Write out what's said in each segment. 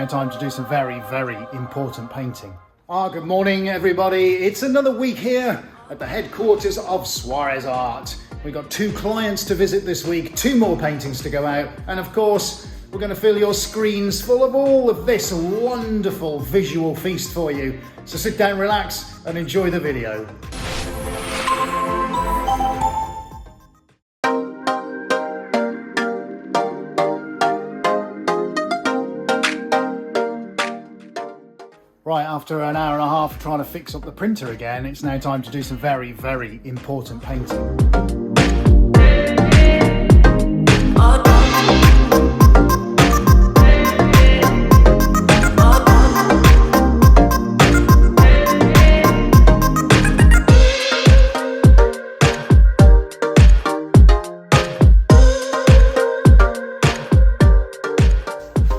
time to do some very, very important painting. Good morning everybody. It's another week here at the headquarters of Suarez Art. We've got 2 clients to visit this week, 2 more paintings to go out, and of course, we're going to fill your screens full of all of this wonderful visual feast for you. So sit down, relax, and enjoy the video. Right, after an hour and a half of trying to fix up the printer again, it's now time to do some very, very important painting.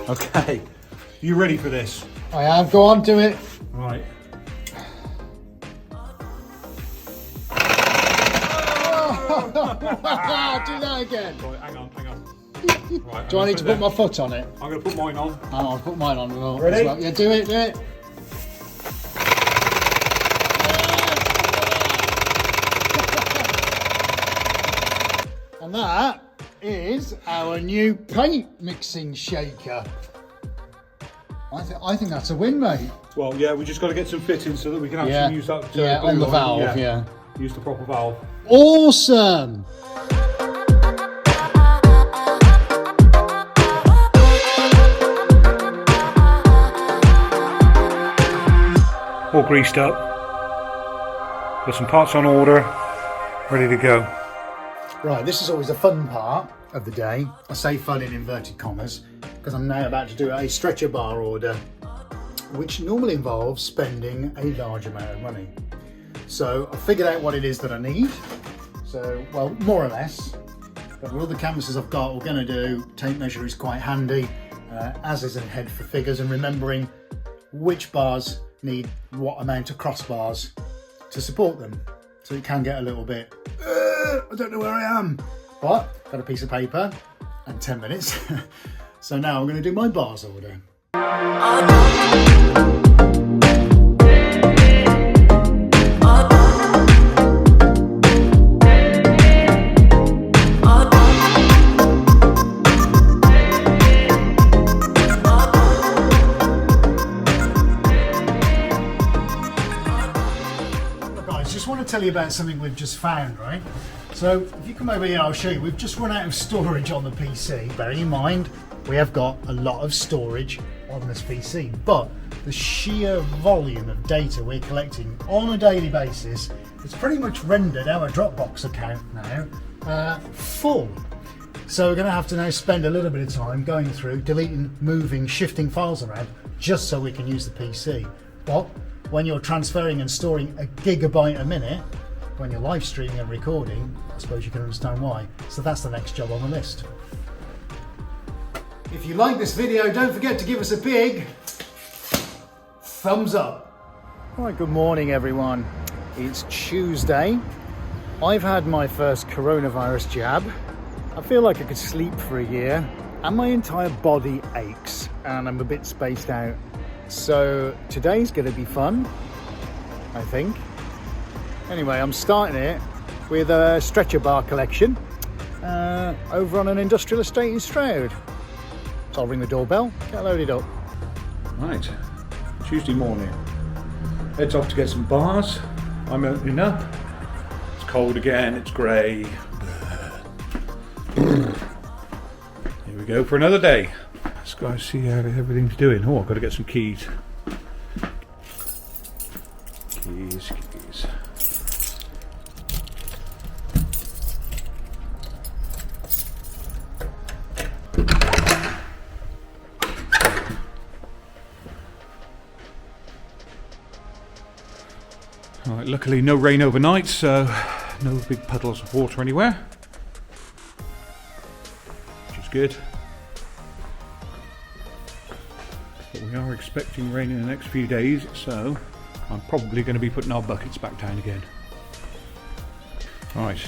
Okay, you ready for this? I am. Go on, do it. Right. Do that again. Right, hang on. Right, Do I need to put my foot on it? I'm going to put mine on. I'll put mine on as well. Ready? Yeah, do it. And that is our new paint mixing shaker. I think that's a win, mate. Well, yeah, we just got to get some fittings so that we can actually use that. On the valve, yeah. Use the proper valve. Awesome! All greased up. Got some parts on order, ready to go. Right, this is always the fun part of the day. I say fun in inverted commas because I'm now about to do a stretcher bar order, which normally involves spending a large amount of money. So I figured out what it is that I need. So, well, more or less. But with all the canvases I've got, we're going to do tape measure is quite handy, as is a head for figures, and remembering which bars need what amount of crossbars to support them. So it can get a little bit, I don't know where I am. But got a piece of paper and 10 minutes. So now I'm going to do my bars order. Guys, just want to tell you about something we've just found, right? So if you come over here, I'll show you. We've just run out of storage on the PC. Bearing in mind, we have got a lot of storage on this PC, but the sheer volume of data we're collecting on a daily basis has pretty much rendered our Dropbox account now full. So we're going to have to now spend a little bit of time going through, deleting, moving, shifting files around just so we can use the PC. But when you're transferring and storing a gigabyte a minute, when you're live streaming and recording, I suppose you can understand why. So that's the next job on the list. If you like this video, don't forget to give us a big thumbs up. All right, good morning everyone. It's Tuesday. I've had my first coronavirus jab. I feel like I could sleep for a year and my entire body aches and I'm a bit spaced out. So today's gonna be fun, I think. Anyway, I'm starting it with a stretcher bar collection over on an industrial estate in Stroud. So I'll ring the doorbell, get loaded up. Right, Tuesday morning. Heads off to get some bars. I'm opening up. It's cold again, it's grey. Here we go for another day. Let's go and see how everything's doing. Oh, I've got to get some keys. Keys. Alright, luckily no rain overnight, so no big puddles of water anywhere, which is good. But we are expecting rain in the next few days, so I'm probably going to be putting our buckets back down again. Right,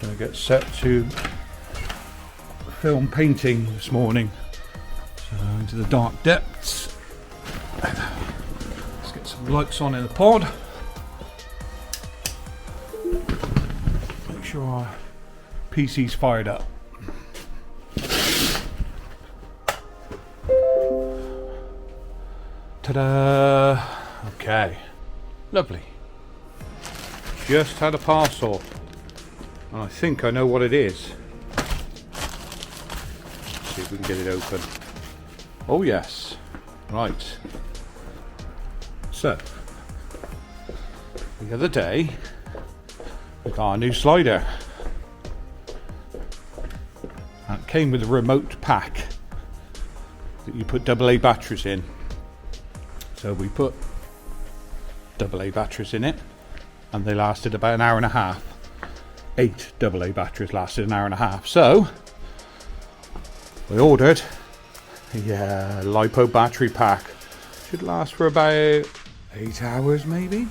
going to get set to film painting this morning. So into the dark depths. Let's get some lights on in the pod. Make sure our PC's fired up. Ta-da! Okay, lovely. Just had a parcel, and I think I know what it is. Let's see if we can get it open. Oh yes, right. So, the other day, we got a new slider. And it came with a remote pack that you put AA batteries in. So we put AA batteries in it, and they lasted about an hour and a half. 8 AA batteries lasted an hour and a half. So we ordered a LiPo battery pack. Should last for about 8 hours maybe.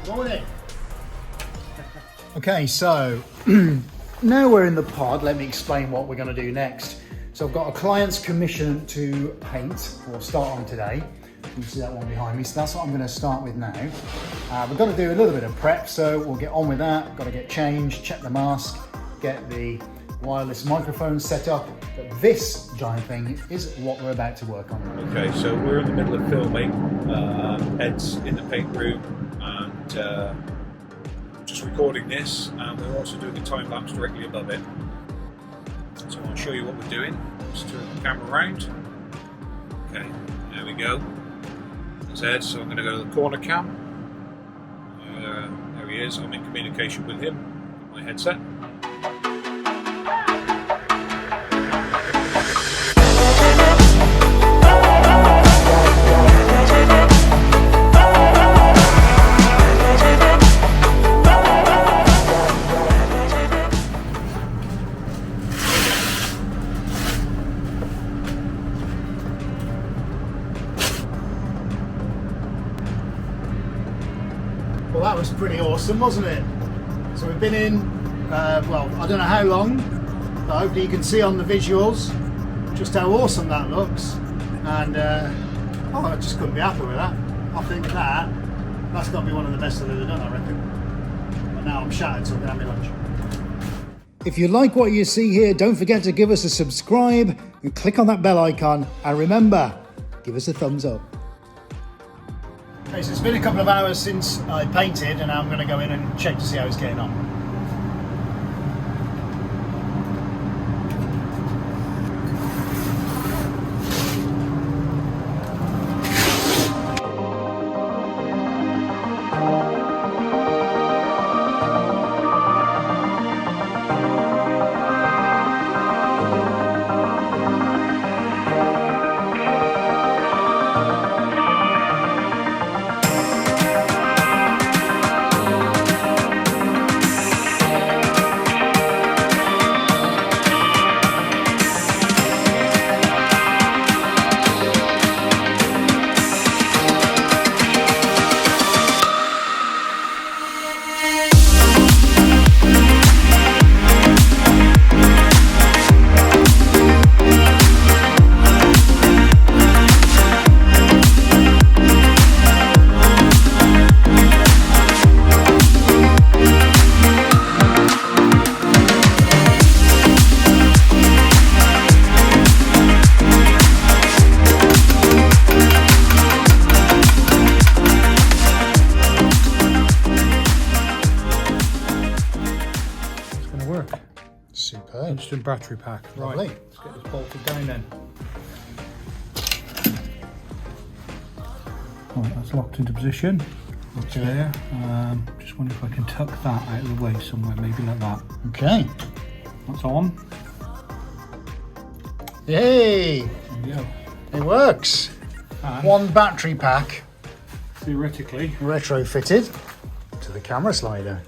Morning. Okay, so now we're in the pod. Let me explain what we're going to do next. So I've got a client's commission to paint or start on today. You can see that one behind me. So that's what I'm going to start with now. We've got to do a little bit of prep, so we'll get on with that. Got to get changed, check the mask, get the wireless microphone set up. But this giant thing is what we're about to work on. Okay, so we're in the middle of filming. Ed's in the paint room and just recording this, and we're also doing a time lapse directly above it. So I'll show you what we're doing. Just turn the camera around. Okay, there we go. That's Ed, so I'm going to go to the corner cam. There he is. I'm in communication with him with my headset. Well, that was pretty awesome, wasn't it? So we've been in, well, I don't know how long, but hopefully you can see on the visuals just how awesome that looks. And I just couldn't be happy with that. I think that's got to be one of the best I've ever done, I reckon. But now I'm shattered, so I'm going to have my lunch. If you like what you see here, don't forget to give us a subscribe and click on that bell icon. And remember, give us a thumbs up. Okay, so it's been a couple of hours since I painted, and now I'm going to go in and check to see how it's getting on. Superb. Instant battery pack. Lovely. Right, let's get this bolted down then. Right, that's locked into position. It's there. Just wonder if I can tuck that out of the way somewhere, maybe like that. Okay. That's on. Yay! There we go. It works. And one battery pack theoretically, retrofitted to the camera slider.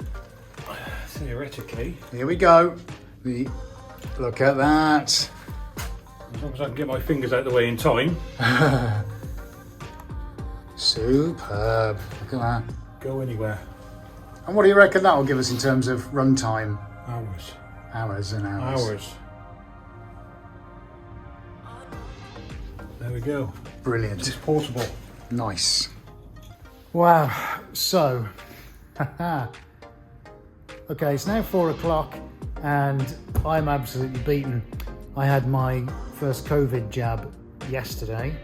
Theoretically, Here we go. Look at that. as long as I can get my fingers out of the way in time. Superb. Look at that. Go anywhere. And what do you reckon that'll give us in terms of run time? Hours. Hours and hours. Hours. There we go. Brilliant. It's portable. Nice. Wow. So, okay, it's now 4 o'clock and I'm absolutely beaten. I had my first COVID jab yesterday,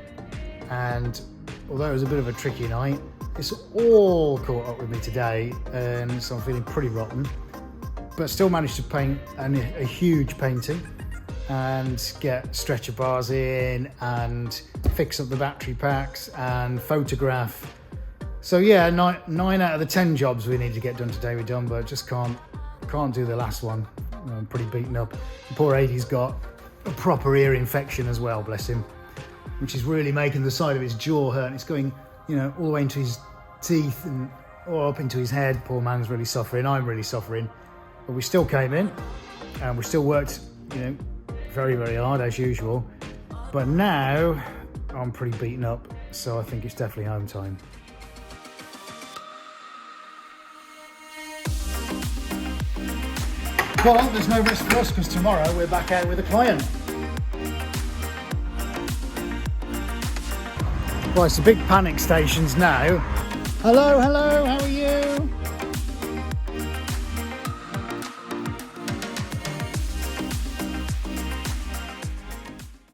and although it was a bit of a tricky night, it's all caught up with me today, and so I'm feeling pretty rotten, but still managed to paint a huge painting and get stretcher bars in and fix up the battery packs and photograph. So yeah, 9 out of the 10 jobs we need to get done today we've done, but just can't do the last one. I'm pretty beaten up. The poor Adie's got a proper ear infection as well, bless him, which is really making the side of his jaw hurt. It's going, you know, all the way into his teeth and all up into his head. Poor man's really suffering. I'm really suffering. But we still came in and we still worked, you know, very, very hard as usual. But now I'm pretty beaten up, so I think it's definitely home time. Well, there's no rest for us because tomorrow we're back out with a client. Well, it's the big panic stations now. Hello, hello, how are you?